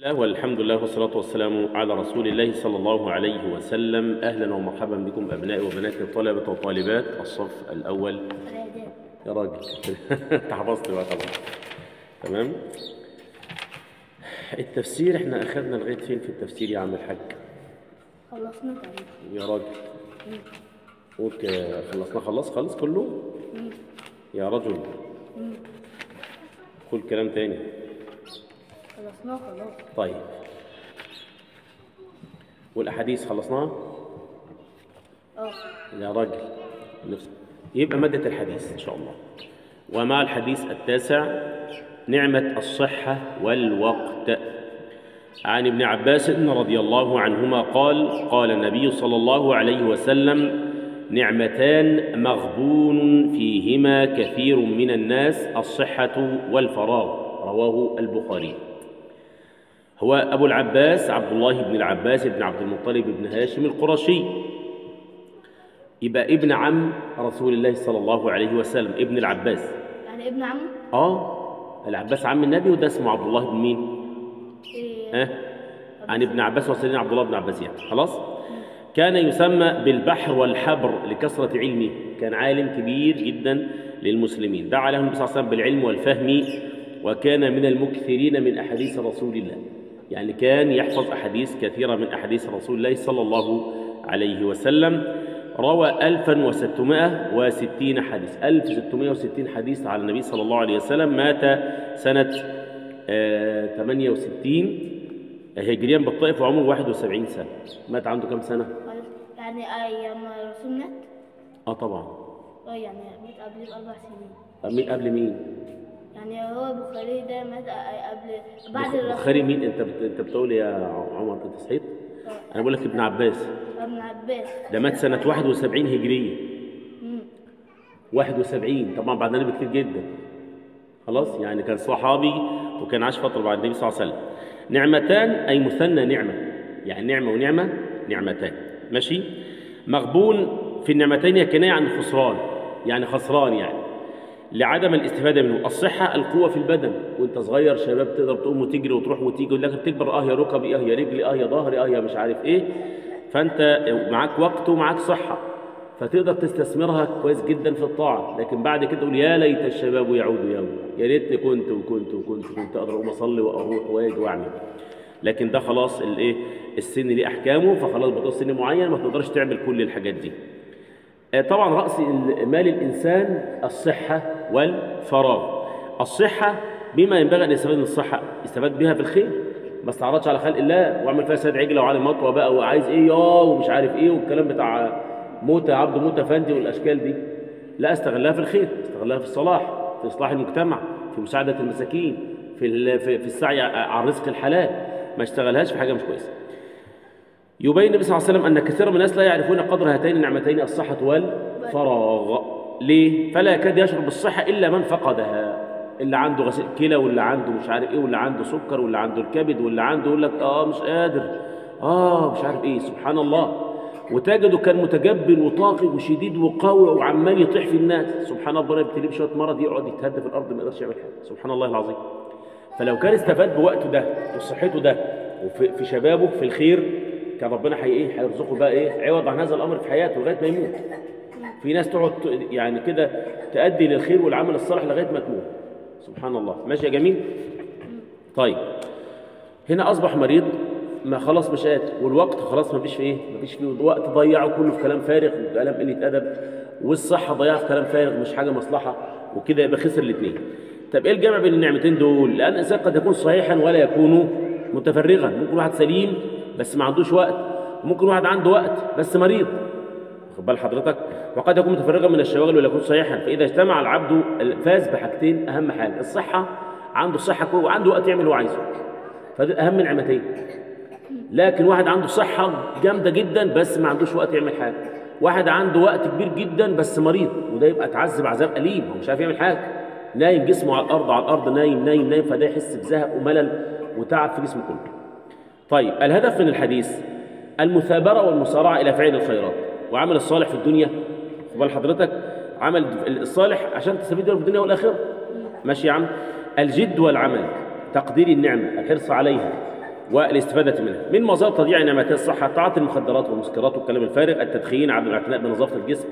الله والحمد لله والصلاة والسلام على رسول الله صلى الله عليه وسلم. أهلا ومرحبا بكم أبنائي وبناتي الطلبة وطالبات الصف الأول. يا راجل أنت حفظت بقى طبعا. تمام. التفسير احنا أخذنا لغاية فين في التفسير يا عم الحاج؟ خلصنا تقريبا. يا راجل خلصنا خلص كله؟ يا رجل قول كلام تاني. خلصناه خلاص. طيب والأحاديث خلصناها؟ يا راجل يبقى مادة الحديث إن شاء الله. ومع الحديث التاسع نعمة الصحة والوقت. عن ابن عباس رضي الله عنهما قال النبي صلى الله عليه وسلم: نعمتان مغبون فيهما كثير من الناس، الصحة والفراغ. رواه البخاري. هو أبو العباس عبد الله بن العباس بن عبد المطلب بن هاشم القرشي، يبقى ابن عم رسول الله صلى الله عليه وسلم، ابن العباس. يعني ابن عم؟ العباس عم النبي، وده اسمه عبد الله بن مين؟ عن ابن عباس وسيدنا عبد الله بن عباس يعني. خلاص. كان يسمى بالبحر والحبر لكثرة علمه، كان عالم كبير جدا للمسلمين، دعا لهم النبي صلى الله عليه وسلم بالعلم والفهم، وكان من المكثرين من أحاديث رسول الله، يعني كان يحفظ أحاديث كثيرة من أحاديث رسول الله صلى الله عليه وسلم. روى 1660 حديث، 1660 حديث على النبي صلى الله عليه وسلم. مات سنة 68 هجريا بالطائف وعمره 71 سنة. مات عنده كم سنة؟ يعني أيام الرسول مات؟ طبعا. يعني مات قبل ب4 سنين. مين قبل مين؟ يعني هو البخاري ده مات قبل بعد الرسول. البخاري مين؟ انت بتقول يا عمر انت صحيت؟ انا بقول لك ابن عباس. ابن عباس ده مات سنة 71 هجرية. 71 طبعا بعد النبي كتير جدا. خلاص، يعني كان صحابي وكان عاش فترة بعد النبي صلى الله عليه وسلم. نعمتان أي مثنى نعمة، يعني نعمة ونعمة، نعمتان. ماشي. مغبون في النعمتين كناية عن الخسران، يعني خسران، يعني لعدم الاستفادة منه. الصحة القوة في البدن، وانت صغير شباب تقدر تقوم وتجري وتروح وتيجي، ولكن تكبر يا ركبي، يا رجلي، يا ظهري، يا مش عارف ايه. فانت معاك وقت ومعاك صحة، فتقدر تستثمرها كويس جدا في الطاعة. لكن بعد كده تقول يا ليت الشباب يعود يوم، يا ريتني كنت اقدر اقوم اصلي واروح واجي واعمل. لكن ده خلاص السن ليه احكامه، فخلاص بتوصل سن معين ما تقدرش تعمل كل الحاجات دي. طبعا رأس مال الإنسان الصحة والفراغ. الصحة بما ينبغي أن يستفاد من الصحة، يستفاد بها في الخير، ما استعرضش على خلق الله واعمل فيها سيد عجلة وعلي مطوة بقى وعايز ايه ومش عارف ايه والكلام بتاع موتى عبد موتى فندي والاشكال دي. لا، استغلها في الخير، استغلها في الصلاح، في اصلاح المجتمع، في مساعدة المساكين، في السعي على الرزق الحلال. ما اشتغلهاش في حاجة مش كويسة. يبين النبي صلى الله عليه وسلم أن كثيرا من الناس لا يعرفون قدر هاتين النعمتين، الصحة والفراغ. ليه؟ فلا يكاد يشعر بالصحة إلا من فقدها، اللي عنده غسيل كلى، واللي عنده مش عارف إيه، واللي عنده سكر، واللي عنده الكبد، واللي عنده يقول لك مش قادر، مش عارف إيه. سبحان الله. وتجده كان متجبر وطاغي وشديد وقوي وعمال يطيح في الناس. سبحان الله، ربنا يبتليه بشوية مرض يقعد يتهدى في الأرض ما يقدرش يعمل حاجة. سبحان الله العظيم. فلو كان استفاد بوقته ده وصحته ده وفي شبابه في الخير، كان ربنا هيرزقه بقى عوض عن هذا الامر في حياته لغايه ما يموت. في ناس تقعد يعني كده تؤدي للخير والعمل الصالح لغايه ما تموت. سبحان الله. ماشي يا جميل. طيب هنا اصبح مريض، ما خلاص مش قادر، والوقت خلاص ما فيش فيه الوقت ضيعه كله في كلام فارغ وكلام قله ادب، والصحه ضيعها في كلام فارغ مش حاجه مصلحه، وكده يبقى خسر الاثنين. طب ايه الجمع بين النعمتين دول؟ لان الانسان قد يكون صحيحا ولا يكون متفرغا. ممكن واحد سليم بس ما عندوش وقت، وممكن واحد عنده وقت بس مريض. واخد بال حضرتك؟ وقد يكون متفرغا من الشواغل ولا يكون صحيحا. فاذا اجتمع العبد فاز بحاجتين، اهم حاجه الصحه، عنده الصحه كويس وعنده وقت يعمل اللي هو عايزه، فدول اهم نعمتين. لكن واحد عنده صحه جامده جدا بس ما عندوش وقت يعمل حاجه، واحد عنده وقت كبير جدا بس مريض، وده يبقى اتعذب عذاب اليم، هو مش عارف يعمل حاجه، نايم جسمه على الارض نايم، فده يحس بزهق وملل وتعب في جسمه كله. طيب الهدف من الحديث المثابرة والمسارعة إلى فعل الخيرات وعمل الصالح في الدنيا. خد حضرتك، عمل الصالح عشان تستفيد منه في الدنيا والآخرة. ماشي يا عم. الجد والعمل، تقدير النعمة، الحرص عليها، والاستفادة منها. من مظاهر تضييع نعمتي الصحة تعاطي المخدرات والمسكرات والكلام الفارغ، التدخين، عدم الاعتناء بنظافة الجسم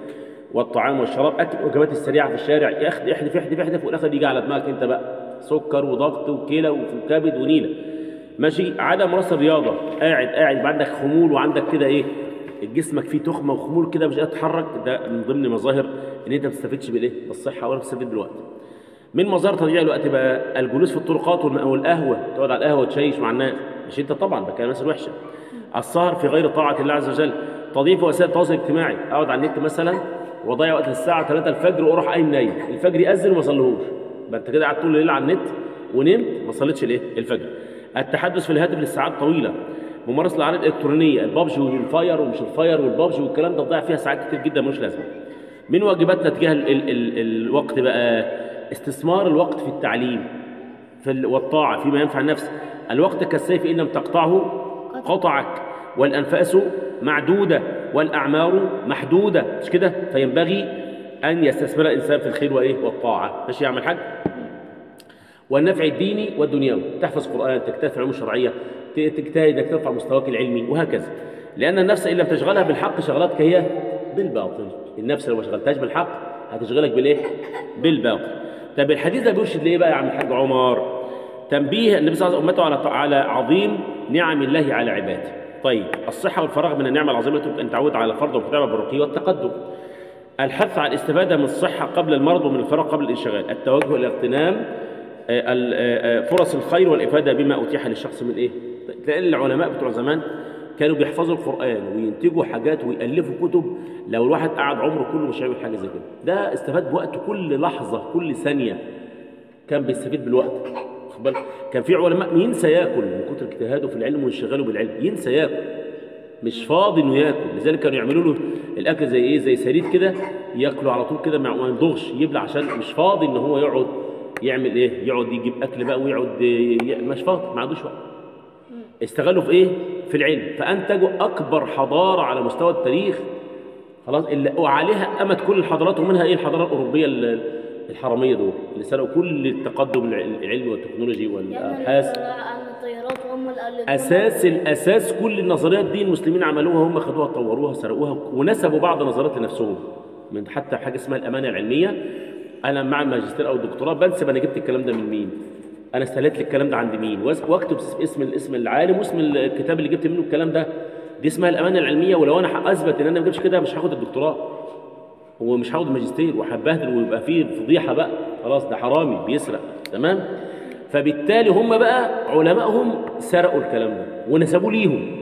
والطعام والشراب، أكل الوجبات السريعة في الشارع، ياخد احدف احدف احدف والآخر يجي على دماغك أنت بقى سكر وضغط وكلى وكبد ونيلة. ماشي. عدم ممارسة الرياضة، قاعد يبقى عندك خمول وعندك كده إيه جسمك فيه تخمة وخمول كده مش قادر تتحرك، ده من ضمن مظاهر إن أنت ما بتستفدش بالإيه؟ بالصحة ولا بتستفيد بالوقت. من مظاهر تضييع الوقت بقى الجلوس في الطرقات والقهوة، تقعد على القهوة وتشيش مع الناس، مش أنت طبعا بكلم الناس الوحشة. السهر في غير طاعة الله عز وجل، تضييف وسائل التواصل الاجتماعي، اقعد على النت مثلا واضيع وقت الساعه 3 الفجر واروح قايم نايم، الفجر يأذن وما اصليهوش، يبقى انت كده قاعد طول الليل على النت ونمت ما صليتش الايه؟ الفجر. التحدث في الهاتف للساعات طويله، ممارسه الالعاب الالكترونيه، البابجي والفاير ومش الفاير والبابجي والكلام ده تضيع فيها ساعات كتير جدا ملوش لازمه. من واجباتنا تجاه الوقت بقى استثمار الوقت في التعليم والطاعه فيما ينفع النفس، الوقت كالسيف ان لم تقطعه قطعك، والأنفاس معدودة والأعمار محدودة، مش كده؟ فينبغي أن يستثمر الإنسان في الخير وإيه؟ والطاعة. ماشي يا عم الحاج؟ والنفع الديني والدنيوي، تحفظ قرآن، تجتهد في العلوم الشرعية، تجتهد انك ترفع مستواك العلمي وهكذا. لأن النفس إن لم تشغلها بالحق شغلتك هي بالباطل. النفس لو ما شغلتهاش بالحق هتشغلك بالإيه؟ بالباطل. طب الحديث ده بيرشد لإيه بقى يا عم الحاج عمر؟ تنبيه النبي صلى الله عليه وسلم على عظيم نعم الله على عباده. طيب الصحة والفراغ من النعمة العظيمة التي أن تعود على الفرد والمتابعة بالرقي والتقدم. الحث على الاستفادة من الصحة قبل المرض ومن الفراغ قبل الانشغال. التوجه إلى اغتنام فرص الخير والإفادة بما أتيح للشخص من إيه؟ تلاقي العلماء بتوع زمان كانوا بيحفظوا القرآن وينتجوا حاجات ويألفوا كتب، لو الواحد قعد عمره كله مش هيعمل حاجة زي كده. ده استفاد بوقته، كل لحظة كل ثانية كان بيستفيد بالوقت. كان في علماء ينسى ياكل من كتر اجتهاده في العلم وانشغاله بالعلم، ينسى ياكل، مش فاضي انه ياكل، لذلك كانوا يعملوا له الاكل زي ايه؟ زي سريد كده، ياكله على طول كده ما يمضغش، يبلع عشان مش فاضي ان هو يقعد يعمل ايه؟ يقعد يجيب اكل بقى ويقعد مش فاضي، ما عندوش وقت. استغلوا في ايه؟ في العلم، فانتجوا اكبر حضاره على مستوى التاريخ خلاص، اللي وعليها قامت كل الحضارات، ومنها ايه؟ الحضاره الاوروبيه الحراميه دول اللي سرقوا كل التقدم العلمي والتكنولوجي والابحاث. الاساس كل النظريات دي المسلمين عملوها، هم خدوها طوروها سرقوها ونسبوا بعض النظريات لنفسهم، من حتى حاجه اسمها الامانه العلميه. انا مع الماجستير او الدكتوراه بنسب انا جبت الكلام ده من مين، انا استهلت الكلام ده عند مين، واكتب اسم العالم واسم الكتاب اللي جبت منه الكلام ده. دي اسمها الامانه العلميه، ولو انا اثبت ان انا ما جبتش كده مش هاخد الدكتوراه ومش هاخد الماجستير وهبهدل ويبقى فيه فضيحه بقى، خلاص ده حرامي بيسرق. تمام. فبالتالي هم بقى علمائهم سرقوا الكلام ده ونسبوه ليهم،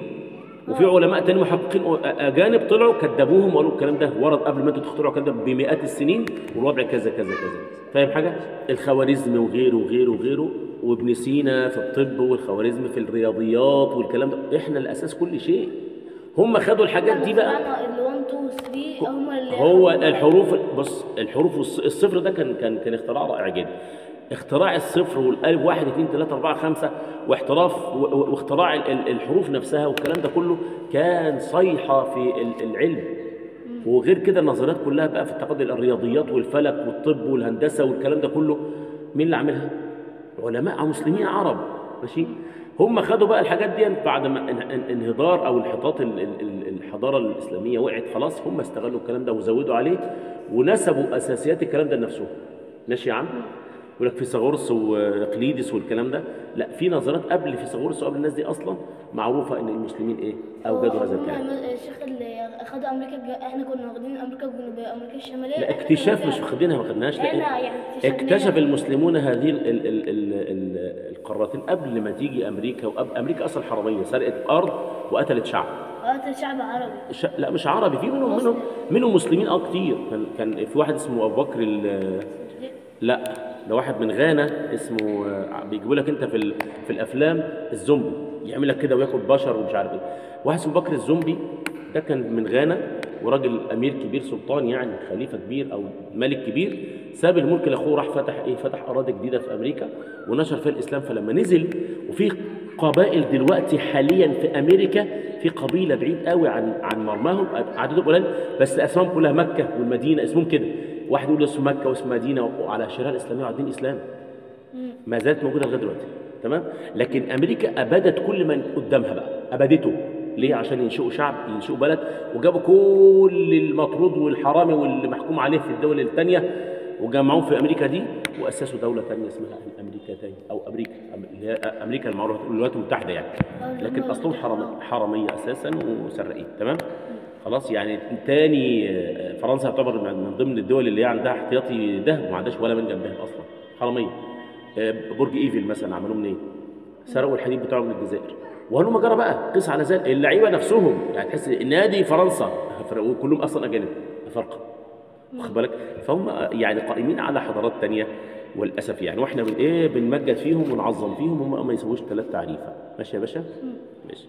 وفي علماء تاني محققين اجانب طلعوا كذبوهم وقالوا الكلام ده ورد قبل ما انتوا تخترعوا الكلام ده بمئات السنين، والوضع كذا كذا كذا. فاهم حاجه؟ الخوارزمي وغيره وغيره وغيره، وابن سينا في الطب، والخوارزمي في الرياضيات والكلام ده، احنا الاساس كل شيء. هم خدوا الحاجات دي بقى، هو الحروف. بص الحروف الصفر ده كان اختراع رائع جدا. اختراع الصفر والالف 1 2 3 4 5 واختراع الحروف نفسها والكلام ده كله كان صيحه في العلم. وغير كده النظريات كلها بقى في التقدم، الرياضيات والفلك والطب والهندسه والكلام ده كله، مين اللي عاملها؟ علماء مسلمين عرب. ماشي. هم خدوا بقى الحاجات دي بعد ما انهدار او انحطاط الحضاره الاسلاميه وقعت خلاص، هم استغلوا الكلام ده وزودوا عليه ونسبوا اساسيات الكلام ده لنفسهم. ماشي يا عم؟ يقول لك فيثاغورس واقليدس والكلام ده، لا، في نظريات قبل فيثاغورس وقبل الناس دي اصلا معروفه ان المسلمين ايه؟ اوجدوا هذا الكلام. الشيخ اللي اخذوا امريكا، احنا كنا واخدين امريكا الجنوبيه، امريكا الشماليه. لا اكتشاف، مش واخدينها، ما خدناش. اكتشف المسلمون هذه القارتين قبل ما تيجي امريكا، امريكا اصلا حراميه، سرقت ارض وقتلت شعب. قتلت شعب عربي. لا مش عربي، في منهم مسلمين كتير. كان في واحد اسمه ابو بكر لا ده واحد من غانا اسمه، بيجيبوا لك انت في الافلام الزومبي، يعمل لك كده وياكل بشر ومش عارف ايه. واحد اسمه بكر الزومبي ده كان من غانا، وراجل امير كبير، سلطان يعني، خليفه كبير او ملك كبير، ساب الملك لاخوه، راح فتح اراضي جديده في امريكا ونشر فيها الاسلام. فلما نزل، وفي قبائل دلوقتي حاليا في امريكا، في قبيله بعيد قوي عن مرماهم، عددهم قليل بس اسمائهم كلها مكه والمدينه، اسمهم كده، واحد يقول اسمه مكه واسم مدينه وعلى الشريعه الاسلاميه وعلى الدين الاسلامي، ما زالت موجوده لغايه دلوقتي. تمام. لكن امريكا ابادت كل من قدامها بقى، ابادته ليه؟ عشان ينشئوا شعب، ينشئوا بلد، وجابوا كل المطرود والحرامي واللي محكوم عليه في الدول الثانيه وجمعوهم في امريكا دي، واسسوا دوله ثانيه اسمها الامريكتين او امريكا، اللي هي امريكا المعروفه الولايات المتحده يعني. لكن اصلهم حراميه اساسا وسرقين. تمام. خلاص يعني تاني فرنسا تعتبر من ضمن الدول اللي هي عندها احتياطي ذهب وما عندهاش ولا منجم ذهب اصلا، حراميه. برج ايفل مثلا عملوه منين؟ سرقوا الحديد بتاعه من الجزائر. وهلم جرى بقى قيس على ذلك اللعيبه نفسهم، يعني تحس نادي فرنسا وكلهم اصلا اجانب افارقه، واخد بالك؟ فهم يعني قائمين على حضارات تانية وللاسف يعني، واحنا بنمجد فيهم ونعظم فيهم، هم ما يسووش ثلاث تعريفه. ماشي يا باشا؟ ماشي.